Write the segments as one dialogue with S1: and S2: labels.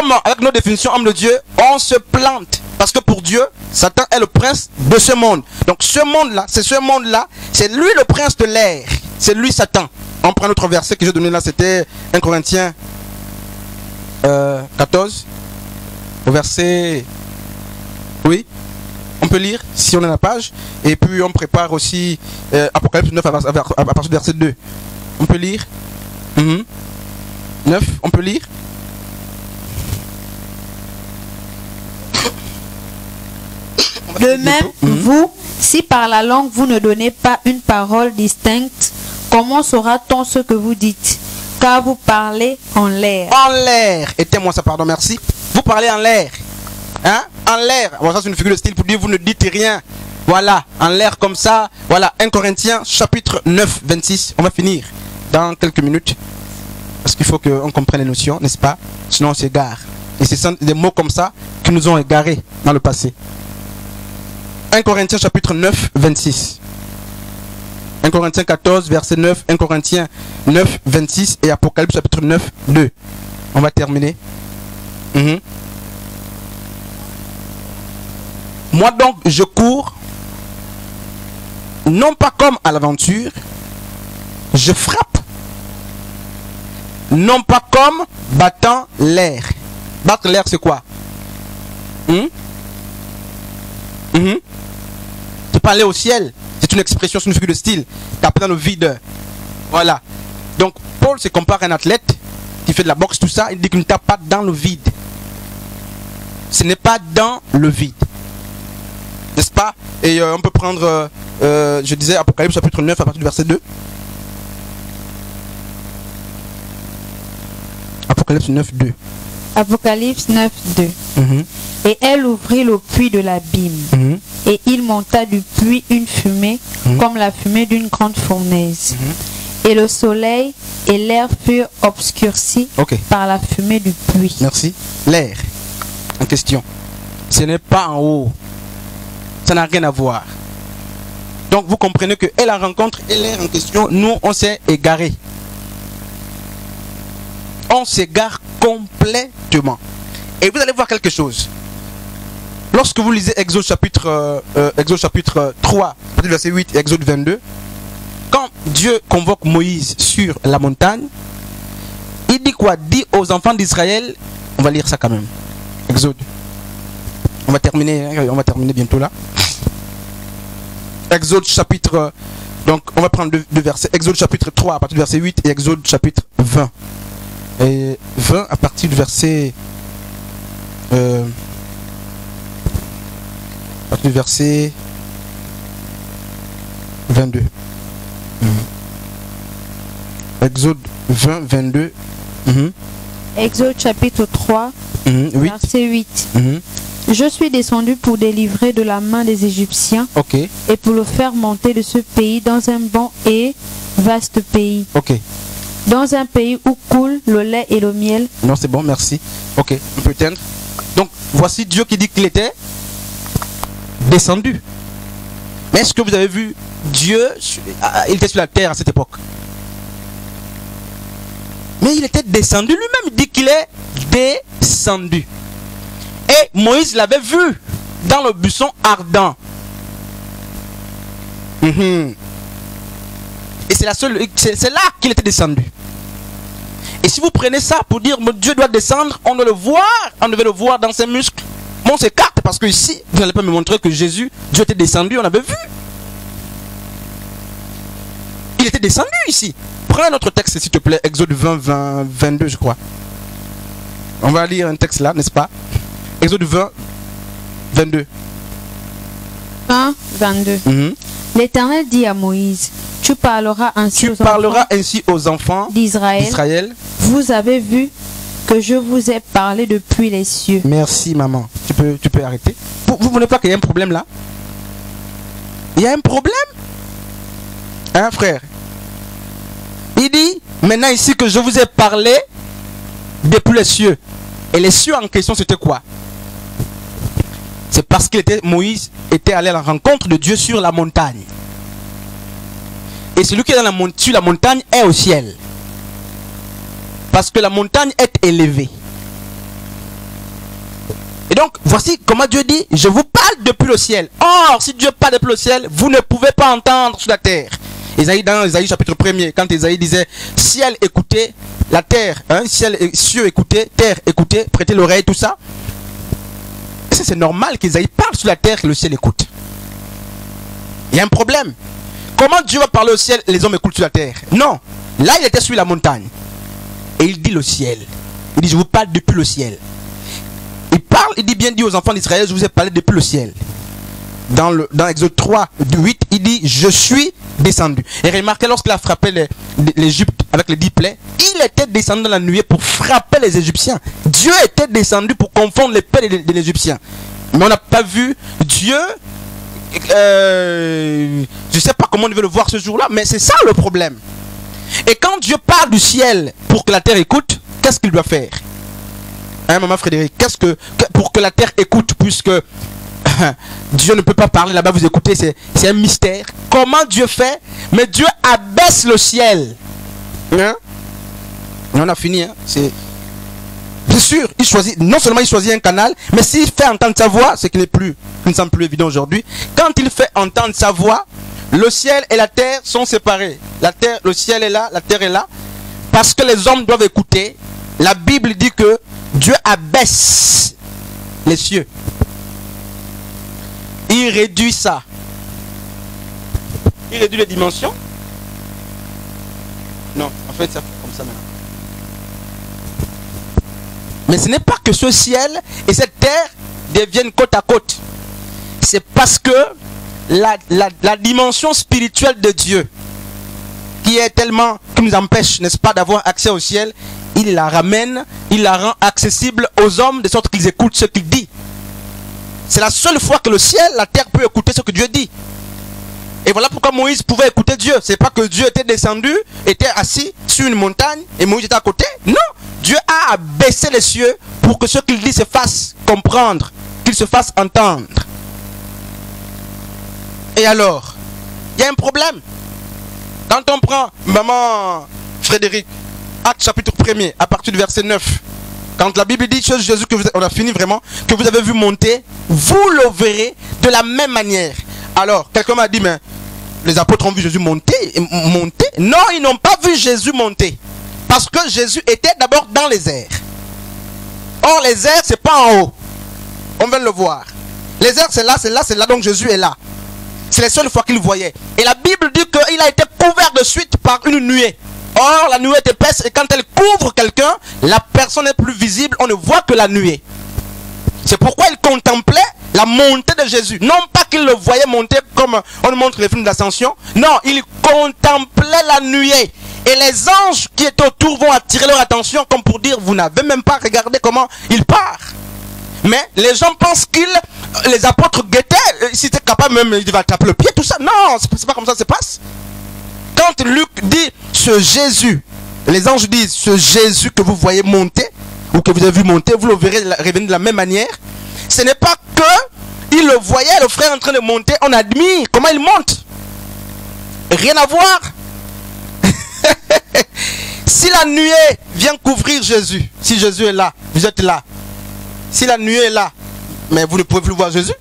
S1: comme avec nos définitions, homme de Dieu, on se plante. Parce que pour Dieu, Satan est le prince de ce monde. Donc ce monde-là, c'est lui le prince de l'air. C'est lui Satan. On prend notre verset que j'ai donné là, c'était 1 Corinthiens 14. Au verset... Oui, on peut lire si on a la page. Et puis on prépare aussi Apocalypse 9 à partir du verset 2. On peut lire 9, on peut lire.
S2: De même, vous, si par la langue vous ne donnez pas une parole distincte, comment saura-t-on ce que vous dites? Car vous parlez en l'air.
S1: En l'air. Éteins-moi ça, pardon, merci. Vous parlez en l'air. Hein? En l'air. Bon, ça c'est une figure de style pour dire vous ne dites rien. Voilà, en l'air comme ça. Voilà, 1 Corinthiens chapitre 9, 26. On va finir dans quelques minutes. Parce qu'il faut qu'on comprenne les notions, n'est-ce pas? Sinon on s'égare. Et ce sont des mots comme ça qui nous ont égarés dans le passé. 1 Corinthiens chapitre 9, 26. 1 Corinthiens 14, verset 9. 1 Corinthiens 9, 26. Et Apocalypse chapitre 9, 2. On va terminer. Moi donc, je cours, non pas comme à l'aventure, je frappe, non pas comme battant l'air. Battre l'air, c'est quoi? Tu peux aller au ciel. C'est une expression, c'est une figure de style. Taper dans le vide. Voilà. Donc, Paul se compare à un athlète qui fait de la boxe, tout ça. Il dit qu'il ne tape pas dans le vide. Ce n'est pas dans le vide. N'est-ce pas? Et on peut prendre, je disais, Apocalypse chapitre 9 à partir du verset 2. Apocalypse 9, 2.
S2: Apocalypse 9, 2. Et elle ouvrit le puits de l'abîme. Et il monta du puits une fumée, comme la fumée d'une grande fournaise. Et le soleil et l'air furent obscurcis par la fumée du puits.
S1: Merci. L'air en question, ce n'est pas en haut. Ça n'a rien à voir. Donc vous comprenez que et la rencontre et l'air en question, nous on s'est égaré. On s'égare complètement. Et vous allez voir quelque chose. Lorsque vous lisez Exode chapitre 3, verset 8 et Exode 22, quand Dieu convoque Moïse sur la montagne, il dit quoi? Dit aux enfants d'Israël, on va lire ça quand même. Exode. On va terminer bientôt là. Exode chapitre, donc on va prendre deux versets. Exode chapitre 3 à partir du verset 8 et Exode chapitre 20. Et 20 à partir du verset... à partir du verset 22. Exode 20, 22.
S2: Exode chapitre 3,
S1: 8.
S2: verset 8. Je suis descendu pour délivrer de la main des Égyptiens et pour le faire monter de ce pays dans un bon et vaste pays. Dans un pays où coule le lait et le miel.
S1: Non, c'est bon, merci. Ok, on peut éteindre. Donc, voici Dieu qui dit qu'il était descendu. Mais est-ce que vous avez vu Dieu, il était sur la terre à cette époque. Mais il était descendu lui-même, il dit qu'il est descendu. Et Moïse l'avait vu dans le buisson ardent. Et c'est là qu'il était descendu. Et si vous prenez ça pour dire que Dieu doit descendre, on doit le voir, on devait le voir dans ses muscles. Bon, on s'écarte parce que ici, vous n'allez pas me montrer que Jésus, Dieu était descendu, on avait vu. Il était descendu ici. Prends un autre texte s'il te plaît, Exode 20, 22 je crois. On va lire un texte là, n'est-ce pas? Exode 20, 22.
S2: 1, 22. L'Éternel dit à Moïse, tu parleras ainsi
S1: aux enfants d'Israël.
S2: Vous avez vu que je vous ai parlé depuis les cieux.
S1: Merci maman. Tu peux arrêter. Vous ne voulez pas qu'il y ait un problème là? Il y a un problème? Hein frère? Il dit maintenant ici que je vous ai parlé depuis les cieux. Et les cieux en question c'était quoi? C'est parce que Moïse était allé à la rencontre de Dieu sur la montagne. Et celui qui est sur la montagne est au ciel. Parce que la montagne est élevée. voici comment Dieu dit, je vous parle depuis le ciel. Or, si Dieu parle depuis le ciel, vous ne pouvez pas entendre sur la terre. Dans Isaïe chapitre 1er, quand Isaïe disait, ciel écoutez, la terre, ciel et cieux écoutez, terre écoutez, prêtez l'oreille, tout ça. C'est normal qu'Isaïe parle sur la terre et que le ciel écoute. Il y a un problème. Comment Dieu va parler au ciel et les hommes écoutent sur la terre? Non. Là, il était sur la montagne. Et il dit le ciel. Il dit, je vous parle depuis le ciel. Il parle, il dit bien dit aux enfants d'Israël, je vous ai parlé depuis le ciel. Dans Exode 3, du 8, il dit, je suis descendu. Et remarquez, lorsqu'il a frappé l'Égypte avec les 10 plaies, il était descendu dans la nuée pour frapper les Égyptiens. Dieu était descendu pour confondre les plaies de l'Égyptien. Mais on n'a pas vu Dieu, je ne sais pas comment on devait le voir ce jour-là, mais c'est ça le problème. Et quand Dieu parle du ciel pour que la terre écoute, qu'est-ce qu'il doit faire? Maman Frédéric, pour que la terre écoute, puisque Dieu ne peut pas parler là-bas, vous écoutez, c'est un mystère. Comment Dieu fait? Mais Dieu abaisse le ciel. On a fini. C'est bien sûr, non seulement il choisit un canal, mais s'il fait entendre sa voix, ce qui ne semble plus évident aujourd'hui, quand il fait entendre sa voix, le ciel et la terre sont séparés. Le ciel est là, la terre est là, parce que les hommes doivent écouter. La Bible dit que Dieu abaisse les cieux. Il réduit ça. Il réduit les dimensions. Non, en fait, ça fait comme ça maintenant. Mais ce n'est pas que ce ciel et cette terre deviennent côte à côte. C'est parce que la dimension spirituelle de Dieu, qui nous empêche, n'est-ce pas, d'avoir accès au ciel, il la ramène, il la rend accessible aux hommes de sorte qu'ils écoutent ce qu'il dit. C'est la seule fois que le ciel, la terre peut écouter ce que Dieu dit. Et voilà pourquoi Moïse pouvait écouter Dieu. C'est pas que Dieu était descendu, était assis sur une montagne et Moïse était à côté. Non, Dieu a abaissé les cieux pour que ce qu'il dit se fasse comprendre, qu'il se fasse entendre. Et alors, il y a un problème. Quand on prend maman Frédéric, Acte chapitre 1er, à partir du verset 9, quand la Bible dit, Jésus, on a fini vraiment, que vous avez vu monter, vous le verrez de la même manière. Alors, quelqu'un m'a dit, mais les apôtres ont vu Jésus monter. Non, ils n'ont pas vu Jésus monter. Parce que Jésus était d'abord dans les airs. Or, les airs, c'est pas en haut. On vient de le voir. Les airs, c'est là, donc Jésus est là. C'est la seule fois qu'il voyait. Et la Bible dit qu'il a été couvert de suite par une nuée. Or, la nuée est épaisse et quand elle couvre quelqu'un, la personne est plus visible, on ne voit que la nuée. C'est pourquoi il contemplait la montée de Jésus. Non pas qu'il le voyait monter comme on montre les films d'ascension. Non, il contemplait la nuée. Et les anges qui étaient autour vont attirer leur attention comme pour dire, vous n'avez même pas regardé comment il part. Mais les gens pensent les apôtres guettaient, si c'était capable même, il va taper le pied, tout ça. Non, c'est pas comme ça que ça se passe. Quand Luc dit ce Jésus, les anges disent ce Jésus que vous voyez monter, ou que vous avez vu monter, vous le verrez revenir de la même manière. Ce n'est pas que il le voyait, le frère en train de monter, on admire comment il monte. Rien à voir. Si la nuée vient couvrir Jésus, si Jésus est là, vous êtes là. Si la nuée est là, mais vous ne pouvez plus voir Jésus.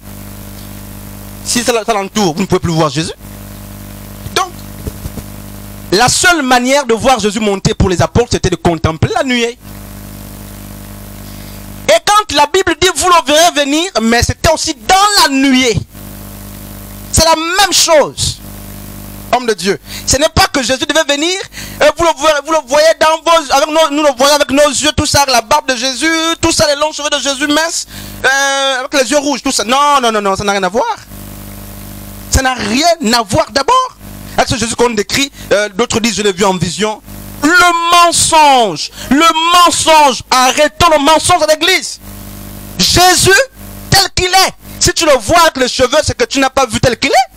S1: Si ça l'entoure, vous ne pouvez plus voir Jésus. Donc, la seule manière de voir Jésus monter pour les apôtres, c'était de contempler la nuée. Et quand la Bible dit vous le verrez venir, mais c'était aussi dans la nuée. C'est la même chose. Homme de Dieu. Ce n'est pas que Jésus devait venir, vous le voyez dans vos, avec nous le voyons avec nos yeux, tout ça, la barbe de Jésus, tout ça, les longs cheveux de Jésus minces, avec les yeux rouges, tout ça. Non, non, non, non, ça n'a rien à voir. Ça n'a rien à voir d'abord. Avec ce Jésus qu'on décrit, d'autres disent je l'ai vu en vision. Le mensonge, arrêtons le mensonge à l'église. Jésus, tel qu'il est, si tu le vois avec les cheveux, c'est que tu n'as pas vu tel qu'il est.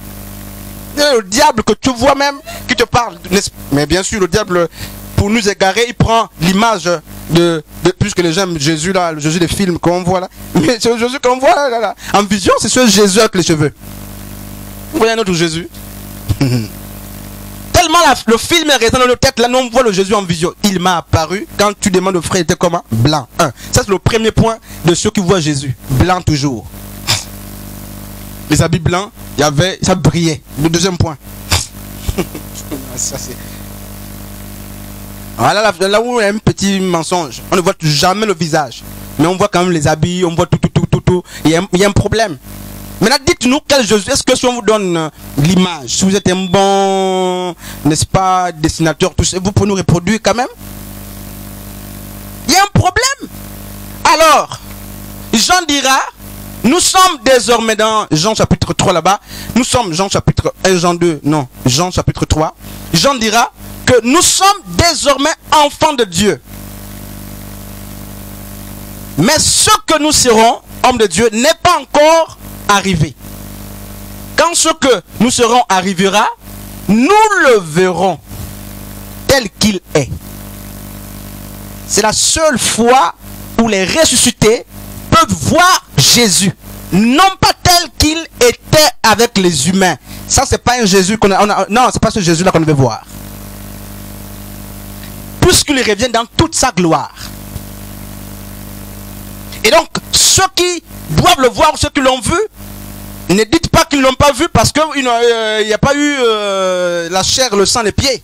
S1: Le diable que tu vois même, qui te parle. Mais bien sûr, le diable, pour nous égarer, il prend l'image puisque les gens, Jésus là, le Jésus des films qu'on voit là. Mais c'est le Jésus qu'on voit là. En vision, c'est ce Jésus avec les cheveux. Vous voyez un autre Jésus. Tellement tellement le film est resté dans nos têtes, là nous on voit le Jésus en vision. Il m'a apparu, quand tu demandes au frère, il était comment? Blanc. Ça c'est le premier point de ceux qui voient Jésus. Blanc toujours. Les habits blancs, ça brillait. Le deuxième point. Voilà là où il y a un petit mensonge. On ne voit jamais le visage. Mais on voit quand même les habits, on voit tout. Il y a un problème. Maintenant, dites-nous quel Jésus. Est-ce que si on vous donne l'image, si vous êtes un bon, n'est-ce pas, dessinateur, tout ça, vous pouvez nous reproduire quand même? Il y a un problème. Alors, Jean dira, nous sommes désormais dans Jean chapitre 3 là-bas. Nous sommes Jean chapitre 1, Jean 2, non, Jean chapitre 3. Jean dira que nous sommes désormais enfants de Dieu. Mais ce que nous serons, hommes de Dieu, n'est pas encore arrivé. Quand ce que nous serons arrivera, nous le verrons tel qu'il est. C'est la seule fois où les ressuscités peuvent voir Jésus. Non pas tel qu'il était avec les humains. Ça, c'est pas un Jésus qu'on a. Non, c'est pas ce Jésus-là qu'on veut voir. Puisqu'il revient dans toute sa gloire. Et donc, ceux qui doivent le voir, ceux qui l'ont vu, ne dites pas qu'ils ne l'ont pas vu parce qu'il n'y a pas eu la chair, le sang, les pieds.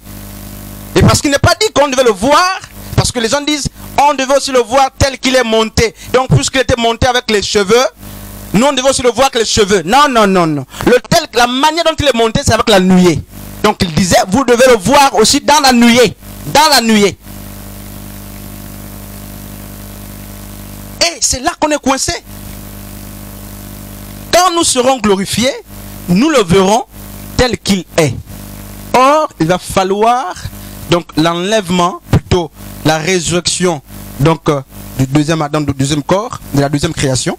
S1: Et parce qu'il n'est pas dit qu'on devait le voir, parce que les gens disent, on devait aussi le voir tel qu'il est monté. Donc, puisqu'il était monté avec les cheveux, nous on devait aussi le voir avec les cheveux. Non. La manière dont il est monté, c'est avec la nuée. Donc, il disait, vous devez le voir aussi dans la nuée. Dans la nuée. Et c'est là qu'on est coincé. Quand nous serons glorifiés, nous le verrons tel qu'il est. Or, il va falloir donc l'enlèvement, plutôt la résurrection donc du deuxième Adam, du deuxième corps, de la deuxième création.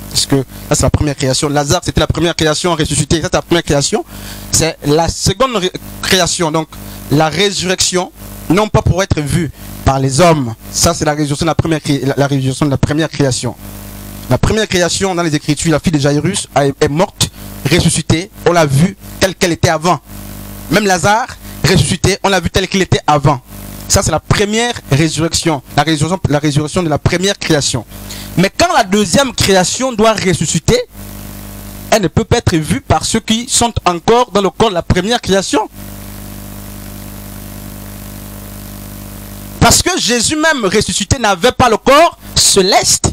S1: Parce que là c'est la première création. Lazare c'était la première création ressuscité. Ça c'est la première création. C'est la seconde création, donc la résurrection, non pas pour être vue par les hommes. Ça c'est la résurrection de la résurrection de la première création. La première création dans les Écritures, la fille de Jairus est morte, ressuscitée. On l'a vue telle qu'elle était avant. Même Lazare ressuscité, on l'a vu tel qu'il était avant. Ça c'est la première résurrection, la résurrection de la première création. Mais quand la deuxième création doit ressusciter, elle ne peut pas être vue par ceux qui sont encore dans le corps de la première création. Parce que Jésus même ressuscité n'avait pas le corps céleste,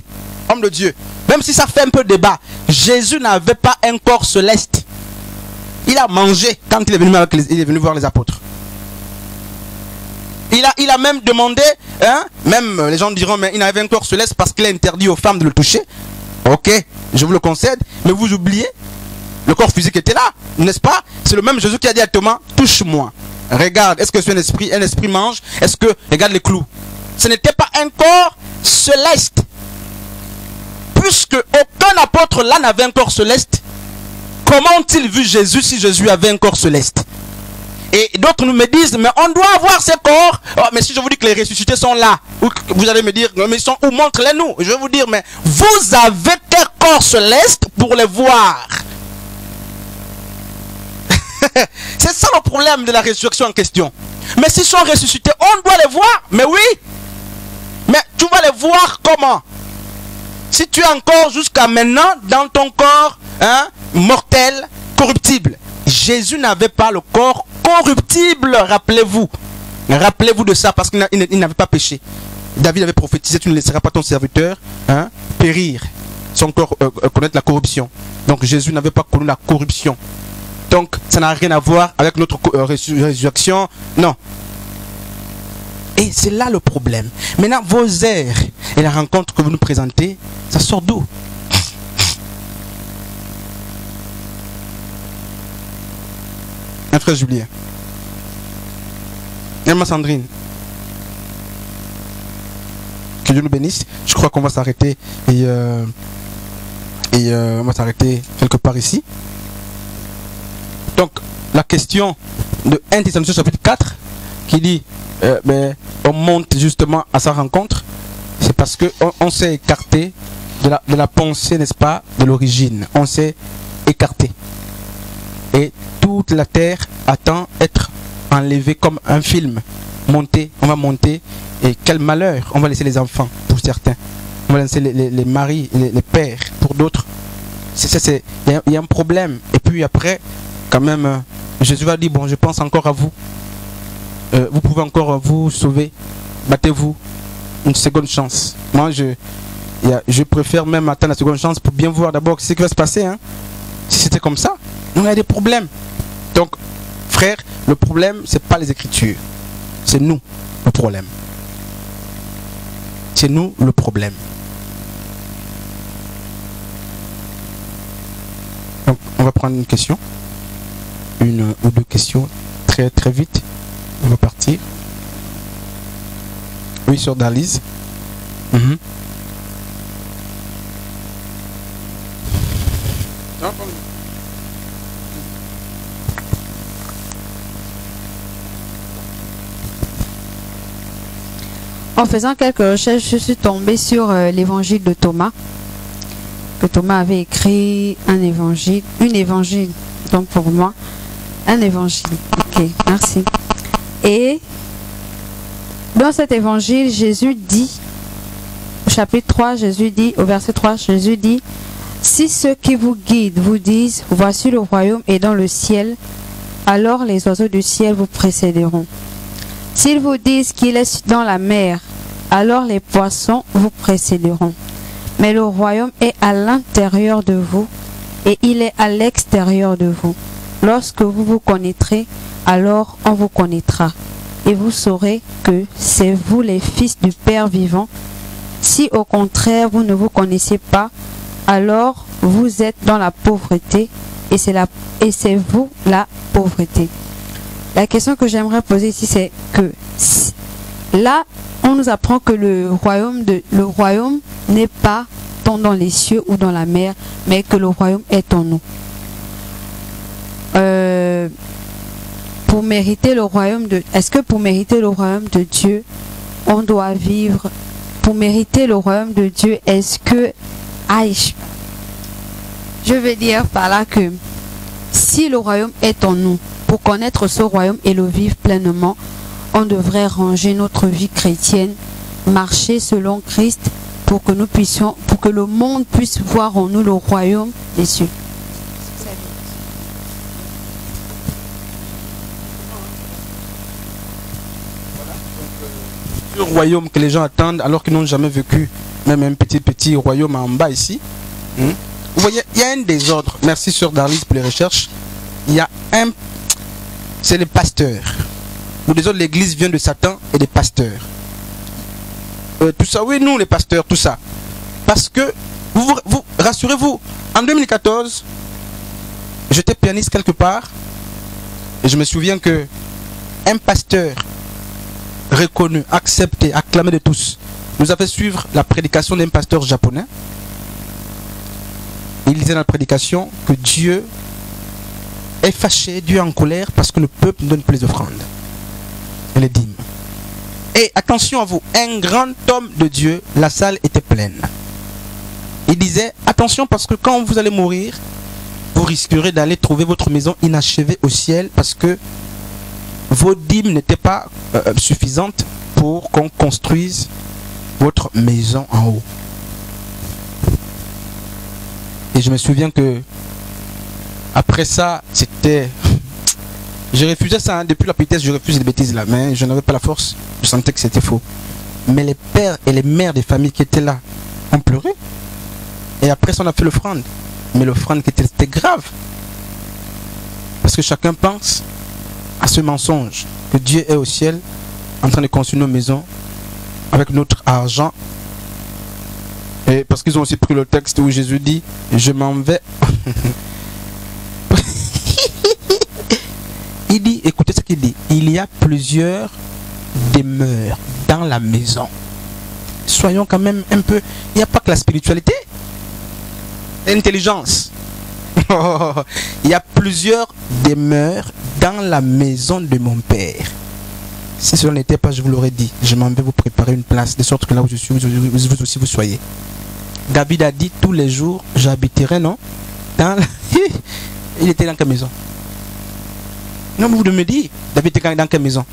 S1: homme de Dieu. Même si ça fait un peu débat, Jésus n'avait pas un corps céleste. Il a mangé quand il est venu voir les apôtres. Il a même demandé, hein, même les gens diront, mais il n'avait un corps céleste parce qu'il a interdit aux femmes de le toucher. Ok, je vous le concède, mais vous oubliez, le corps physique était là, n'est-ce pas? C'est le même Jésus qui a dit à Thomas, touche-moi. Regarde, est-ce que c'est un esprit mange? Est-ce que, regarde les clous. Ce n'était pas un corps céleste. Puisque aucun apôtre là n'avait un corps céleste, comment ont-ils vu Jésus si Jésus avait un corps céleste? Et d'autres nous me disent, mais on doit avoir ces corps. Oh, mais si je vous dis que les ressuscités sont là, vous allez me dire, mais ils sont où? Montre-les-nous. Je vais vous dire, mais vous avez des corps célestes pour les voir. C'est ça le problème de la résurrection en question. Mais s'ils sont ressuscités, on doit les voir. Mais oui. Mais tu vas les voir comment? Si tu es encore jusqu'à maintenant dans ton corps mortel, corruptible. Jésus n'avait pas le corps corruptible, rappelez-vous. Rappelez-vous de ça parce qu'il n'avait pas péché. David avait prophétisé, tu ne laisseras pas ton serviteur périr. Son corps connaître la corruption. Donc Jésus n'avait pas connu la corruption. Donc ça n'a rien à voir avec notre résurrection. Non. Et c'est là le problème. Maintenant, vos airs et la rencontre que vous nous présentez, ça sort d'où? Un frère Julien. Emma Sandrine. Que Dieu nous bénisse. Je crois qu'on va s'arrêter et on va s'arrêter quelque part ici. Donc, la question de 1 Thessaloniciens chapitre 4 qui dit mais on monte justement à sa rencontre, c'est parce qu'on s'est écarté de la pensée, n'est-ce pas, de l'origine. On s'est écarté. Et toute la terre attend être enlever comme un film. Monter, on va monter. Et quel malheur, on va laisser les enfants pour certains. On va laisser les maris, les pères pour d'autres. Il y a un problème. Et puis après, quand même, Jésus va dire, bon, je pense encore à vous. Vous pouvez encore vous sauver. Battez-vous. Une seconde chance. Moi, je préfère même attendre la seconde chance pour bien voir d'abord ce qui va se passer. Hein. Si c'était comme ça, on a des problèmes. Donc, frère, le problème, c'est pas les Écritures. C'est nous, le problème. C'est nous, le problème. Donc, on va prendre une question. Une ou deux questions. Très, très vite. On va partir. Oui, sur Darlise.
S2: En faisant quelques recherches, je suis tombée sur l'évangile de Thomas. Que Thomas avait écrit un évangile, une évangile, donc pour moi, un évangile. Ok, merci. Et dans cet évangile, Jésus dit, au chapitre 3, Jésus dit, au verset 3, Jésus dit, si ceux qui vous guident vous disent, voici le royaume est dans le ciel, alors les oiseaux du ciel vous précéderont. S'ils vous disent qu'il est dans la mer, alors les poissons vous précéderont. Mais le royaume est à l'intérieur de vous et il est à l'extérieur de vous. Lorsque vous vous connaîtrez, alors on vous connaîtra. Et vous saurez que c'est vous les fils du Père vivant. Si au contraire vous ne vous connaissez pas, alors vous êtes dans la pauvreté et c'est vous la pauvreté. La question que j'aimerais poser ici, c'est que là, on nous apprend que le royaume n'est pas tant dans les cieux ou dans la mer, mais que le royaume est en nous. Pour mériter le royaume est-ce que pour mériter le royaume de Dieu, on doit vivre? Pour mériter le royaume de Dieu, est-ce que... je veux dire par là que si le royaume est en nous, pour connaître ce royaume et le vivre pleinement, on devrait ranger notre vie chrétienne, marcher selon Christ pour que nous puissions, pour que le monde puisse voir en nous le royaume des cieux.
S1: Le royaume que les gens attendent alors qu'ils n'ont jamais vécu, même un petit royaume en bas ici. Vous voyez, il y a un désordre. Merci sur Darlise pour les recherches. Il y a un... C'est les pasteurs. Ou des autres, l'église vient de Satan et des pasteurs. Tout ça, oui, nous les pasteurs, tout ça. Parce que, vous rassurez-vous, en 2014, j'étais pianiste quelque part, et je me souviens que un pasteur reconnu, accepté, acclamé de tous, nous a fait suivre la prédication d'un pasteur japonais. Il disait dans la prédication que Dieu est fâché, Dieu est en colère parce que le peuple ne donne plus les offrandes et les dîmes. Et attention à vous, un grand homme de Dieu, la salle était pleine. Il disait, attention parce que quand vous allez mourir, vous risquerez d'aller trouver votre maison inachevée au ciel parce que vos dîmes n'étaient pas suffisantes pour qu'on construise votre maison en haut. Et je me souviens que après ça, c'était... Je refusais ça, hein. Depuis la petitesse, je refusais les bêtises là, mais je n'avais pas la force, je sentais que c'était faux. Mais les pères et les mères des familles qui étaient là ont pleuré. Et après ça, on a fait l'offrande. Mais l'offrande qui était grave. Parce que chacun pense à ce mensonge, que Dieu est au ciel, en train de construire nos maisons, avec notre argent. Et parce qu'ils ont aussi pris le texte où Jésus dit, je m'en vais. Il dit, écoutez ce qu'il dit, il y a plusieurs demeures dans la maison. Soyons quand même un peu, il n'y a pas que la spiritualité, l'intelligence. Il y a plusieurs demeures dans la maison de mon Père. Si cela n'était pas, je vous l'aurais dit, je m'en vais vous préparer une place, de sorte que là où je suis, vous aussi vous soyez. David a dit, tous les jours, j'habiterai, non dans la... Il était dans quelle maison? Non, vous me dites, d'habiter dans quelle maison?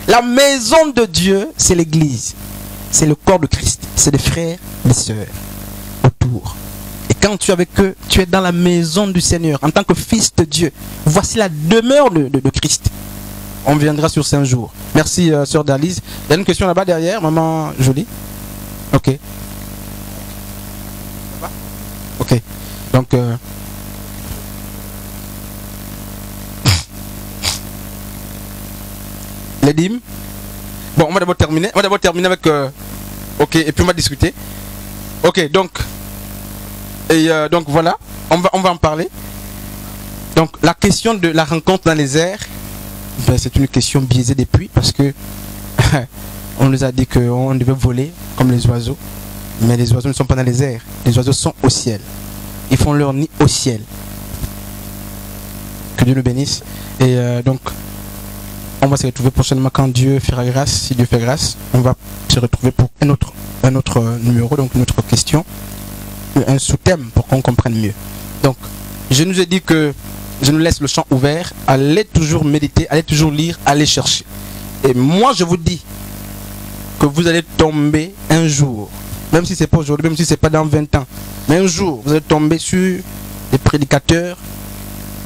S1: La maison de Dieu, c'est l'église. C'est le corps de Christ. C'est des frères, des sœurs autour. Et quand tu es avec eux, tu es dans la maison du Seigneur. En tant que fils de Dieu. Voici la demeure de Christ. On viendra sur 5 jours. Merci, sœur Dalise. Il y a une question là-bas derrière, maman Jolie. Ok. Ok. Donc... les dîmes. Bon, on va d'abord terminer. Avec... ok, et puis on va discuter. Ok, donc... Et donc voilà, on va en parler. Donc la question de la rencontre dans les airs, ben, c'est une question biaisée depuis, parce que on nous a dit qu'on devait voler comme les oiseaux. Mais les oiseaux ne sont pas dans les airs. Les oiseaux sont au ciel. Ils font leur nid au ciel. Que Dieu nous bénisse. Et donc... on va se retrouver prochainement quand Dieu fera grâce. Si Dieu fait grâce, on va se retrouver pour un autre numéro, donc une autre question, un sous-thème pour qu'on comprenne mieux. Donc, je nous ai dit que je nous laisse le champ ouvert. Allez toujours méditer, allez toujours lire, allez chercher. Et moi, je vous dis que vous allez tomber un jour, même si c'est pas aujourd'hui, même si c'est pas dans 20 ans, mais un jour, vous allez tomber sur des prédicateurs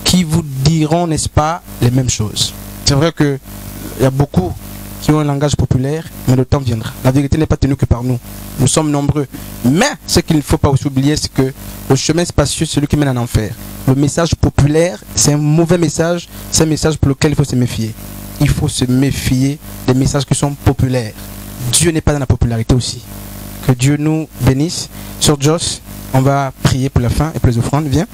S1: qui vous diront, n'est-ce pas, les mêmes choses. C'est vrai qu'il y a beaucoup qui ont un langage populaire, mais le temps viendra. La vérité n'est pas tenue que par nous. Nous sommes nombreux. Mais ce qu'il ne faut pas aussi oublier, c'est que le chemin spacieux, c'est celui qui mène en enfer. Le message populaire, c'est un mauvais message. C'est un message pour lequel il faut se méfier. Il faut se méfier des messages qui sont populaires. Dieu n'est pas dans la popularité aussi. Que Dieu nous bénisse. Sœur Joss, on va prier pour la fin et pour les offrandes. Viens.